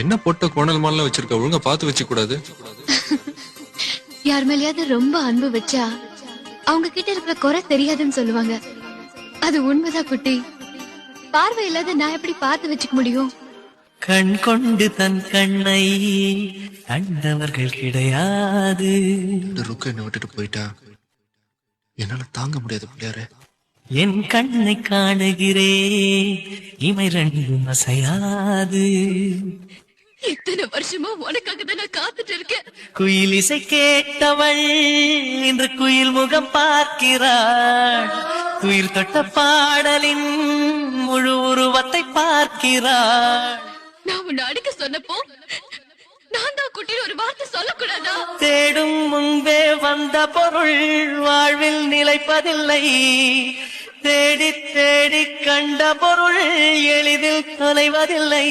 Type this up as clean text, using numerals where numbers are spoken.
என்ன பொட்ட கோணல் மாலாம் வச்சிருக்க, ஒழுங்கா பார்த்து வச்சு கூடாது? யார் மேலயாவது ரொம்ப அன்பு வச்சா அவங்க கிட்ட இருக்கிற குறை தெரியாதுன்னு சொல்லுவாங்க. அது உண்மைதான் குட்டி. பார்வை இல்லாத நான் எப்படி பார்த்து வச்சுக்க முடியும்? கண் கொண்டு தன் கண்ணை கண்டவர்கள் கிடையாது. இந்த ருக்கு என்ன விட்டுட்டு போயிட்டா என்னால தாங்க முடியாது பிள்ளையாரே. என் கண்ணை காணுகிறே இமை ரெண்டும் அசையாது. இத்தனை வருஷமா உனக்காக தான் நான் காத்துட்டு இருக்கேன். குயில் இசை கேட்டவள் இன்று குயில் முகம் பார்க்கிறாள். உயிர் தொட்ட பாடலின் முழு உருவத்தை பார்க்கிறாள். நான் உன்னை அடிக்க சொன்னப்போ நான் தான் குட்டின்னு ஒரு வார்த்தை சொல்லக்கூடாதா? தேடும் முன்பே வந்த பொருள் வாழ்வில் நிலைப்பதில்லை. தேடி தேடி கண்ட பொருள் எளிதில் தொலைவதில்லை.